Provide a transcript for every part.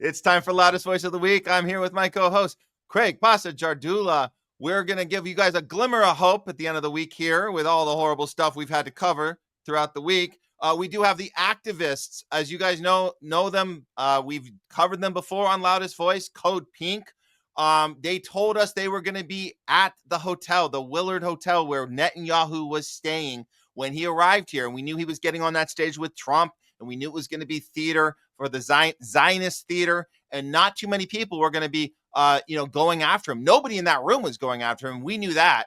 It's time for Loudest Voice of the Week. I'm here with my co-host, Craig Pasa Jardula. We're going to give you guys a glimmer of hope at the end of the week here with all the horrible stuff we've had to cover throughout the week. We do have the activists. As you guys know them. We've covered them before on Loudest Voice, Code Pink. They told us they were going to be at the hotel, the Willard Hotel, where Netanyahu was staying when he arrived here. And we knew he was getting on that stage with Trump, and we knew it was going to be theater for the Zionist theater, and not too many people were going to be, going after him. Nobody in that room was going after him. We knew that.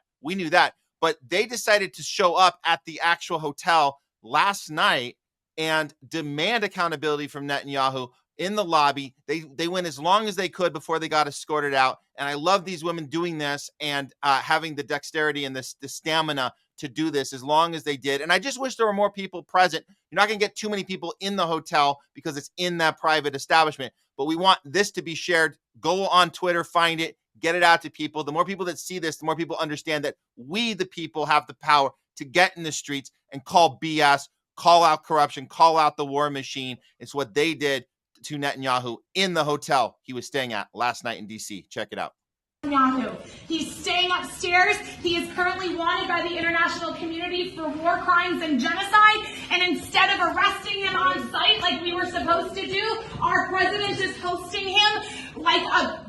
But they decided to show up at the actual hotel last night and demand accountability from Netanyahu in the lobby. They went as long as they could before they got escorted out. And I love these women doing this and having the dexterity and the stamina to do this as long as they did. And I just wish there were more people present. You're not going to get too many people in the hotel because it's in that private establishment. But we want this to be shared. Go on Twitter, find it, get it out to people. The more people that see this, the more people understand that we, the people, have the power to get in the streets and call BS, call out corruption, call out the war machine. It's what they did to Netanyahu in the hotel he was staying at last night in D.C. Check it out. Netanyahu. He's staying upstairs. He is currently wanted by the international community for war crimes and genocide. And instead of arresting him on site like we were supposed to do, our president is hosting him like a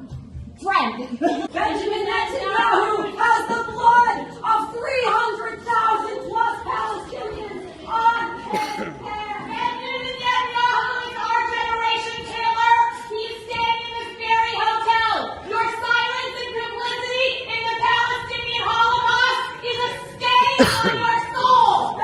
friend. Benjamin Netanyahu has the blood of 300,000 plus Palestinians on his hands. Benjamin Netanyahu is our generation killer. He's staying in this very hotel. Your silence and complicity in the Palestinian Holocaust is a stain on your soul.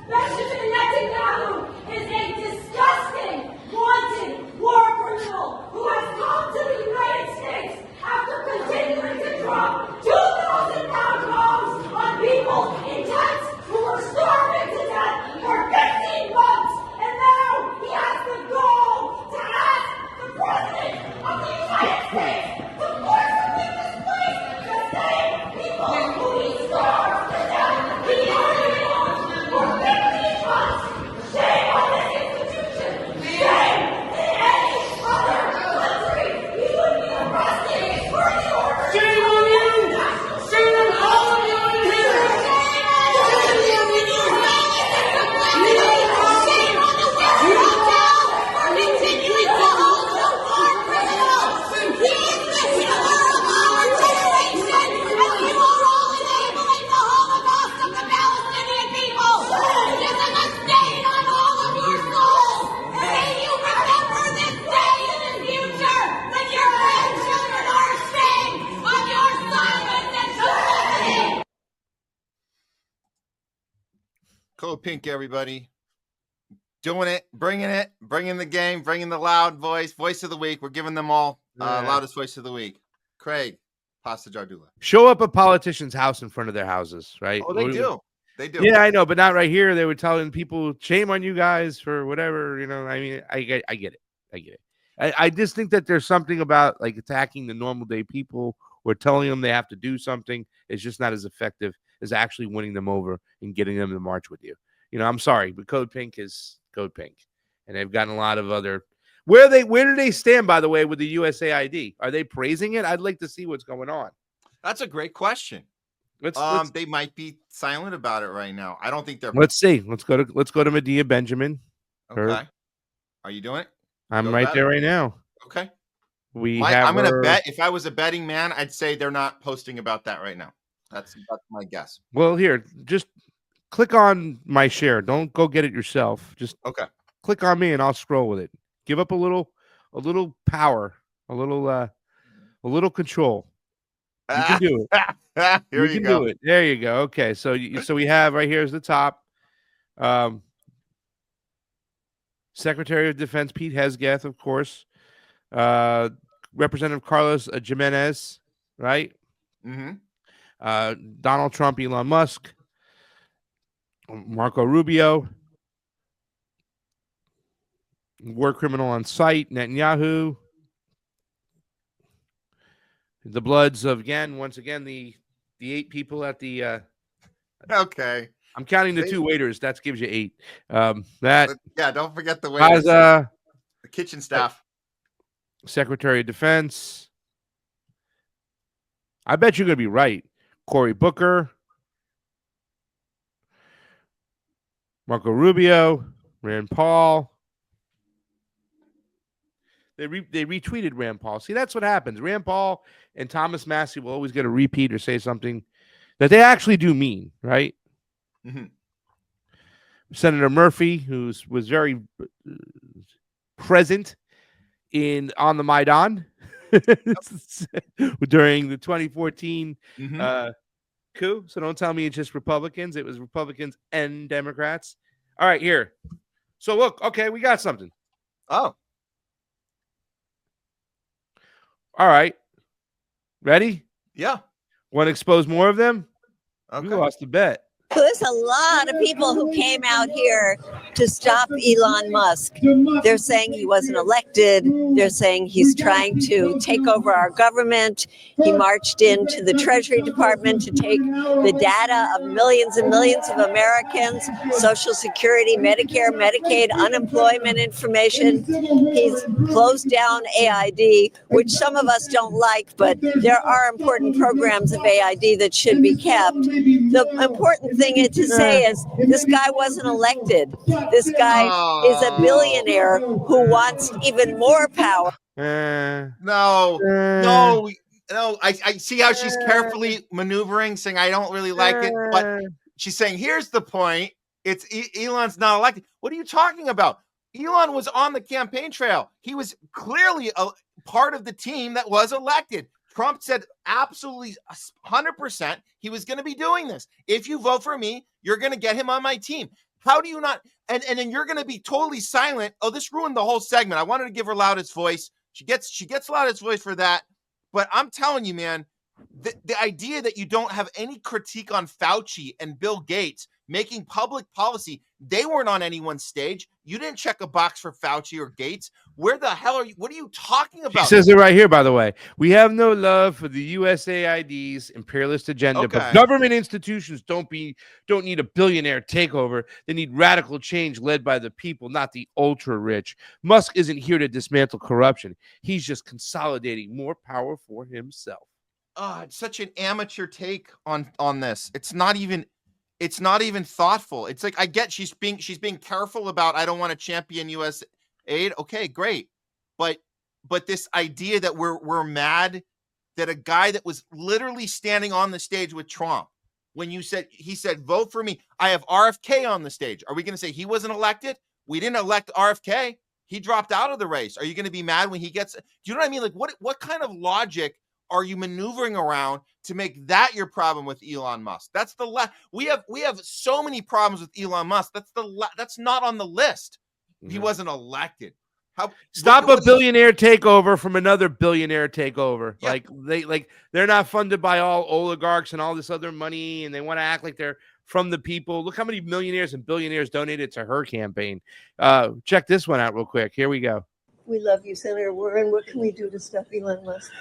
Benjamin Netanyahu is a disgusting, wanted war criminal who has come to the United States after continuing to drop 2,000-pound bombs on people in tents who were starving to death for 15 months. And now he has the gall to ask the President of the United States to forcibly displace the same people who he starved to death for 15 months. Shame on this institution. Shame in any other country. He would be arrested for the order. Shame on you! Shame on all of you in here! Shame on you! Shame on the Willard Hotel for continuing to hold the war criminals! He is the killer of our generation, and you are all enabling the Holocaust of the Palestinian people! This is a stain on all of your souls! May you remember this day in the future when your grandchildren are ashamed of your silence and complicity! Code Pink, everybody. Doing it, bringing the game, bringing the loud voice of the week. We're giving them all loudest voice of the week. Craig, Pasta Jardula. Show up a politician's house in front of their houses, right? Oh, they do. They do. Yeah, I know, but not right here. They were telling people, shame on you guys for whatever, I mean, I get it. I just think that there's something about like attacking the normal day people or telling them they have to do something is just not as effective as actually winning them over and getting them to march with you. I'm sorry, but Code Pink is Code Pink. And they've gotten a lot of other where do they stand, by the way, with the USAID? Are they praising it? I'd like to see what's going on. That's a great question. They might be silent about it right now. I don't think they're. Let's see. Let's go to Medea Benjamin. Okay. Are you doing it? I'm right there right now. Okay. I'm going to bet. If I was a betting man, I'd say they're not posting about that right now. That's my guess. Well, here, just click on my share. Don't go get it yourself. Just click on me and I'll scroll with it. Give up a little power, a little control. You can do it. Here you go. Do it. There you go. Okay, so we have right here is the top. Secretary of Defense Pete Hegseth, of course. Representative Carlos Jimenez, right? Mm-hmm. Donald Trump, Elon Musk, Marco Rubio, war criminal on site, Netanyahu. The bloods of once again the 8 people at the okay. I'm counting the 2 waiters. That gives you 8. Don't forget the waiters. The kitchen staff. Secretary of Defense. I bet you're going to be right. Cory Booker, Marco Rubio, Rand Paul. They retweeted Rand Paul. See, that's what happens. Rand Paul and Thomas Massey will always get a repeat or say something that they actually do mean, right? Mm-hmm. Senator Murphy, who was very present on the Maidan during the 2014 coup. So don't tell me it's just Republicans. It was Republicans and Democrats. All right, here. So look, okay, we got something. Oh. All right. Ready? Yeah. Want to expose more of them? Okay. You lost the bet. There's a lot of people who came out here to stop Elon Musk. They're saying he wasn't elected. They're saying he's trying to take over our government. He marched into the Treasury Department to take the data of millions and millions of Americans, Social Security, Medicare, Medicaid, unemployment information. He's closed down AID, which some of us don't like, but there are important programs of AID that should be kept. The important thing to say is this guy wasn't elected. This guy is a billionaire who wants even more power. No. I see how she's carefully maneuvering, saying I don't really like it, but she's saying here's the point. It's Elon's not elected. What are you talking about? Elon was on the campaign trail. He was clearly a part of the team that was elected. Trump said absolutely 100% he was going to be doing this. If you vote for me, you're going to get him on my team. How do you not? And then you're going to be totally silent. Oh, this ruined the whole segment. I wanted to give her loudest voice. She gets loudest voice for that. But I'm telling you, man, the idea that you don't have any critique on Fauci and Bill Gates making public policy, they weren't on anyone's stage. You didn't check a box for Fauci or Gates. Where the hell are you? What are you talking about? She says it right here, by the way. We have no love for the USAID's imperialist agenda, but government institutions don't need a billionaire takeover. They need radical change led by the people, not the ultra rich. Musk isn't here to dismantle corruption. He's just consolidating more power for himself. It's such an amateur take on this. It's not even thoughtful. It's like I get she's being careful about I don't want to champion US aid. Okay, great. But this idea that we're mad that a guy that was literally standing on the stage with Trump, when he said vote for me, I have RFK on the stage. Are we going to say he wasn't elected? We didn't elect RFK. He dropped out of the race. Are you going to be mad when he gets? Do you know what I mean? Like what kind of logic are you maneuvering around to make that your problem with Elon Musk? That's we have so many problems with Elon Musk. That's not on the list. He wasn't elected. Stop a billionaire takeover from another billionaire takeover. Yeah. They're not funded by all oligarchs and all this other money, and they want to act like they're from the people. Look how many millionaires and billionaires donated to her campaign. Check this one out real quick. Here we go. We love you, Senator Warren. What can we do to stop Elon Musk?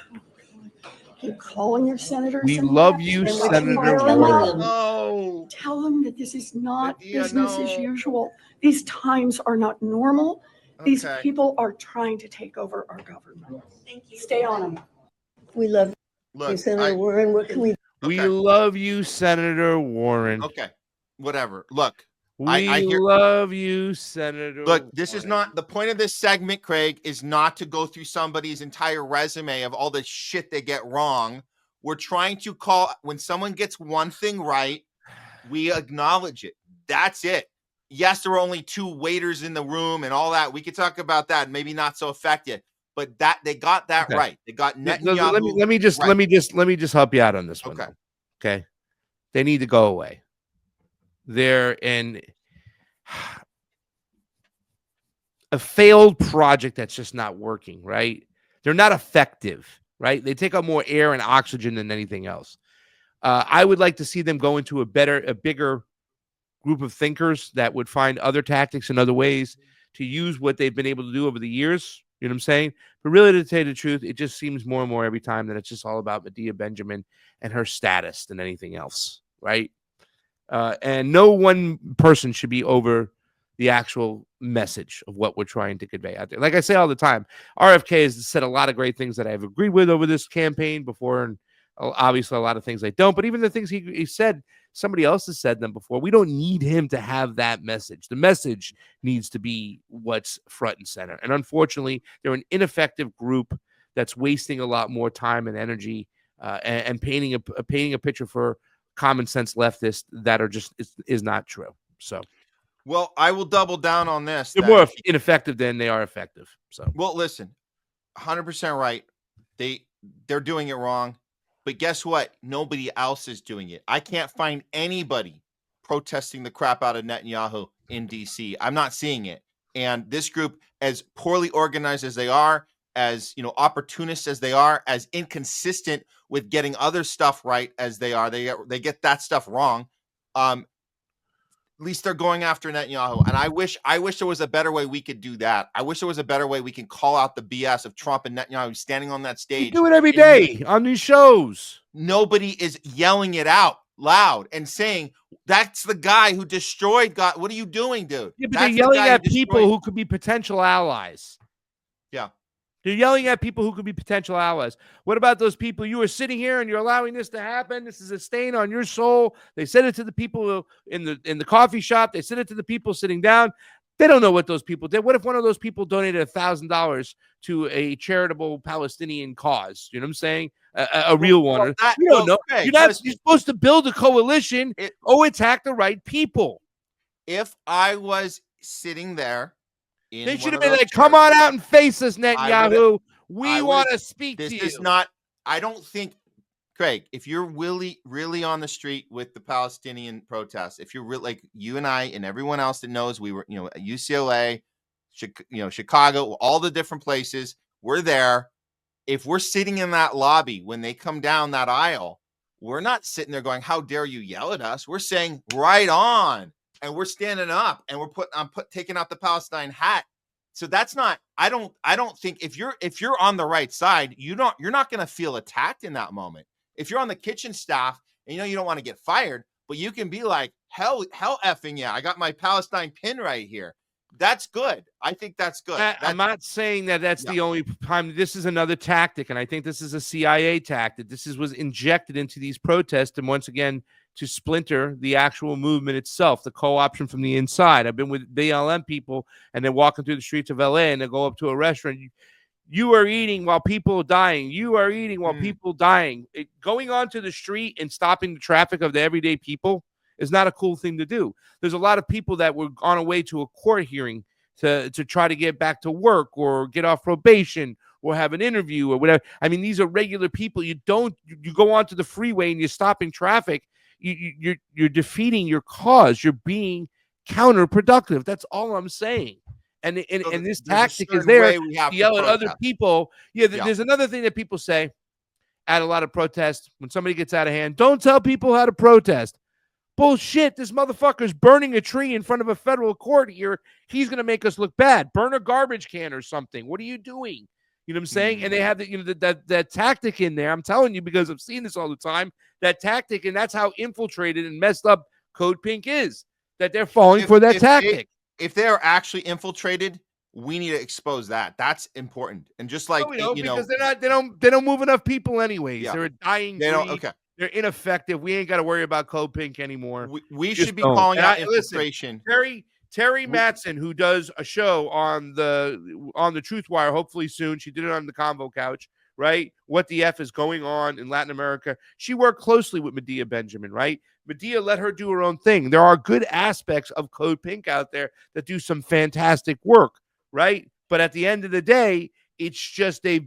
Keep calling your senators. We love you, Senator Warren. No. Tell them that this is not business as usual. These times are not normal. These people are trying to take over our government. Thank you. Stay on them. We love you, Senator Warren. What can we do? We love you, Senator Warren. Okay, whatever. Look, we love you, Senator. Look, this is not the point of this segment, Craig, is not to go through somebody's entire resume of all the shit they get wrong. We're trying to call when someone gets one thing right, we acknowledge it. That's it. Yes, there were only 2 waiters in the room and all that. We could talk about that, maybe not so effective, but that they got that right. They got Netanyahu. Let me just help you out on this one. Okay. Okay. They need to go away. They're in a failed project that's just not working, right? They're not effective, right? They take up more air and oxygen than anything else. I would like to see them go into a bigger group of thinkers that would find other tactics and other ways to use what they've been able to do over the years. You know what I'm saying? But really, to tell you the truth, it just seems more and more every time that it's just all about Medea Benjamin and her status than anything else, right? And no one person should be over the actual message of what we're trying to convey out there. Like I say all the time, RFK has said a lot of great things that I've agreed with over this campaign before, and obviously a lot of things I don't. But even the things he said, somebody else has said them before. We don't need him to have that message. The message needs to be what's front and center. And unfortunately, they're an ineffective group that's wasting a lot more time and energy and painting a picture for common sense leftists that are just is not true. So, well, I will double down on this. They're more ineffective than they are effective. So, well, listen, 100% right. They're doing it wrong. But guess what? Nobody else is doing it. I can't find anybody protesting the crap out of Netanyahu in DC. I'm not seeing it. And this group, as poorly organized as they are, as opportunists as they are, as inconsistent with getting other stuff right as they are, they get that stuff wrong. At least they're going after Netanyahu. And I wish there was a better way we could do that. I wish there was a better way we can call out the BS of Trump and Netanyahu standing on that stage. You do it every day on these shows. Nobody is yelling it out loud and saying, that's the guy who destroyed God. What are you doing, dude? Yeah, but they're yelling at people who could be potential allies. Yeah. They're yelling at people who could be potential allies. What about those people? You are sitting here and you're allowing this to happen. This is a stain on your soul. They said it to the people in the coffee shop. They said it to the people sitting down. They don't know what those people did. What if one of those people donated $1,000 to a charitable Palestinian cause? You know what I'm saying? A real one. You don't know. Okay, you're supposed to build a coalition. Attack the right people. If I was sitting there, they should have been like, come on out and face us, Netanyahu. We want to speak to you. This is not, I don't think, Craig, if you're really on the street with the Palestinian protests, if you're really like you and I and everyone else that knows we were, at UCLA, Chicago, all the different places, we're there. If we're sitting in that lobby when they come down that aisle, we're not sitting there going, how dare you yell at us? We're saying, right on. And we're standing up and I'm taking out the Palestine hat. So that's not, I don't think if you're on the right side, you're not going to feel attacked in that moment. If you're on the kitchen staff and you don't want to get fired, but you can be like, hell effing yeah, I got my Palestine pin right here. That's good. I think that's good. I'm not saying that's the only time. This is another tactic, and I think this is a CIA tactic. This was injected into these protests, and once again, to splinter the actual movement itself, the co-option from the inside. I've been with BLM people, and they're walking through the streets of LA, and they go up to a restaurant. You are eating while people are dying. You are eating while people are dying. Going onto the street and stopping the traffic of the everyday people is not a cool thing to do. There's a lot of people that were on a way to a court hearing to try to get back to work or get off probation or have an interview or whatever. I mean, these are regular people. You go onto the freeway and you're stopping traffic. You're defeating your cause. You're being counterproductive. That's all I'm saying. And this tactic is there to yell at other people. There's another thing that people say at a lot of protests when somebody gets out of hand. Don't tell people how to protest. Bullshit. This motherfucker's burning a tree in front of a federal court here. He's going to make us look bad. Burn a garbage can or something. What are you doing? You know what I'm saying? And they have that tactic in there. I'm telling you because I've seen this all the time. That tactic, and that's how infiltrated and messed up Code Pink is. That they're falling for that tactic. If they are actually infiltrated, we need to expose that. That's important. And just like because they don't move enough people anyways. Yeah. They're a dying breed. Okay. They're ineffective. We ain't got to worry about Code Pink anymore. We should be calling out infiltration. Listen, Terry Mattson, who does a show on the Truth Wire, hopefully soon. She did it on the Convo Couch, right? What the F is going on in Latin America? She worked closely with Medea Benjamin, right? Medea let her do her own thing. There are good aspects of Code Pink out there that do some fantastic work, right? But at the end of the day, it's just they've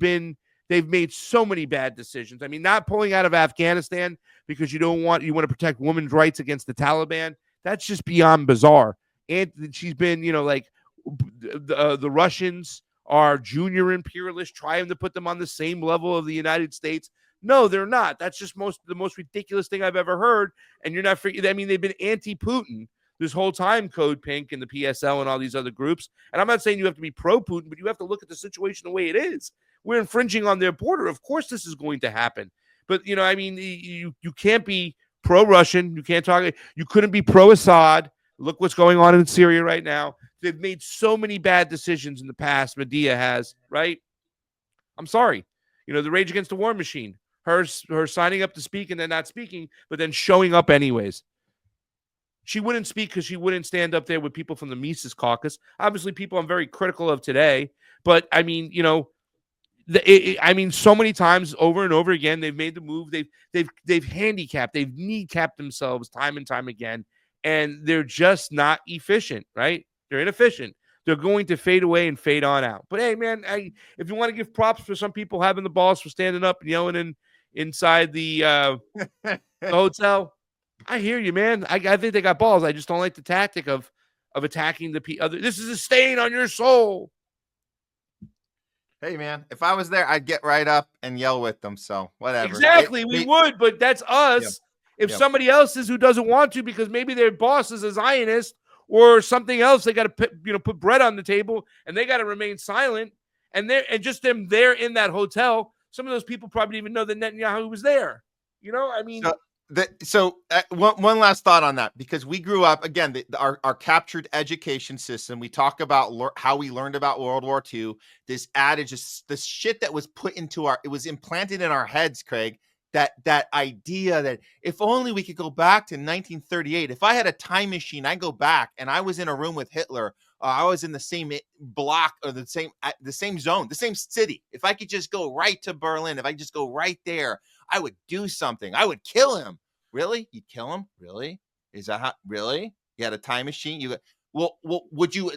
made so many bad decisions. I mean, not pulling out of Afghanistan because you want to protect women's rights against the Taliban. That's just beyond bizarre. And she's been, the Russians are junior imperialists, trying to put them on the same level of the United States. No, they're not. That's just the most ridiculous thing I've ever heard. And you're not freaking. I mean, they've been anti-Putin this whole time, Code Pink and the PSL and all these other groups. And I'm not saying you have to be pro-Putin, but you have to look at the situation the way it is. We're infringing on their border. Of course this is going to happen. But, you can't be pro-Russian. You can't talk. You couldn't be pro-Assad. Look what's going on in Syria right now. They've made so many bad decisions in the past. Medea has, right? I'm sorry. The Rage Against the War Machine, her signing up to speak and then not speaking, but then showing up anyways. She wouldn't speak because she wouldn't stand up there with people from the Mises Caucus. Obviously, people I'm very critical of today. But, I mean, so many times over and over again, they've made the move. They've handicapped, they've kneecapped themselves time and time again, and they're just not efficient, right? They're inefficient. They're going to fade away and fade on out. But hey, man, if you want to give props for some people having the balls for standing up and yelling inside the hotel, I hear you, man. I think they got balls. I just don't like the tactic of attacking the other. This is a stain on your soul. Hey, man, if I was there, I'd get right up and yell with them. So whatever. Exactly, we would, but that's us. If somebody else is who doesn't want to because maybe their boss is a Zionist or something else, they got to put bread on the table and they got to remain silent. And just them there in that hotel, some of those people probably didn't even know that Netanyahu was there. I mean. So one last thought on that, because we grew up, again, our captured education system. We talk about how we learned about World War II. This adage, this shit that was put into it was implanted in our heads, Craig. That idea that if only we could go back to 1938. If I had a time machine, I'd go back and I was in a room with Hitler. I was in the same block or the same zone, the same city. If I could just go right to Berlin, if I could just go right there, I would do something. I would kill him. Really? You'd kill him? Really? Is that how? Really? You had a time machine? Well, would you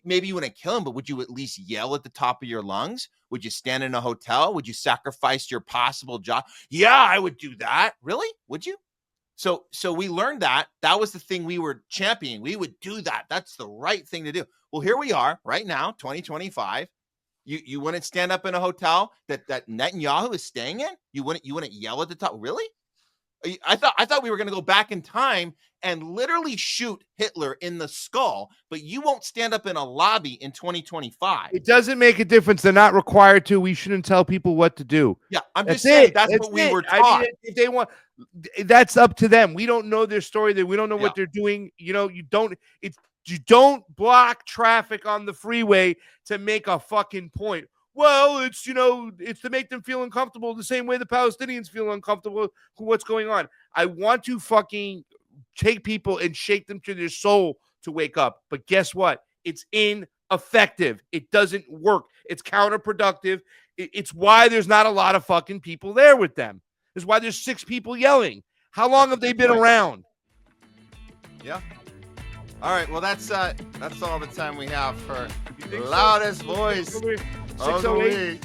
maybe you wouldn't kill him, but would you at least yell at the top of your lungs? Would you stand in a hotel? Would you sacrifice your possible job? Yeah, I would do that. Really? Would you? So we learned that was the thing we were championing. We would do that. That's the right thing to do. Well, here we are right now, 2025. You wouldn't stand up in a hotel that Netanyahu is staying in? You wouldn't yell at the top? Really? I thought we were going to go back in time and literally shoot Hitler in the skull, but you won't stand up in a lobby in 2025. It doesn't make a difference. They're not required to. We shouldn't tell people what to do. Yeah, I'm just saying that's what we were taught. I mean, if they want, that's up to them. We don't know their story. That we don't know what they're doing. You don't block traffic on the freeway to make a fucking point. Well, it's to make them feel uncomfortable the same way the Palestinians feel uncomfortable with what's going on. I want to fucking take people and shake them to their soul to wake up. But guess what? It's ineffective. It doesn't work. It's counterproductive. It's why there's not a lot of fucking people there with them. It's why there's 6 people yelling. How long have they been around? Yeah. All right. Well, that's all the time we have for Loudest Voice of the Week.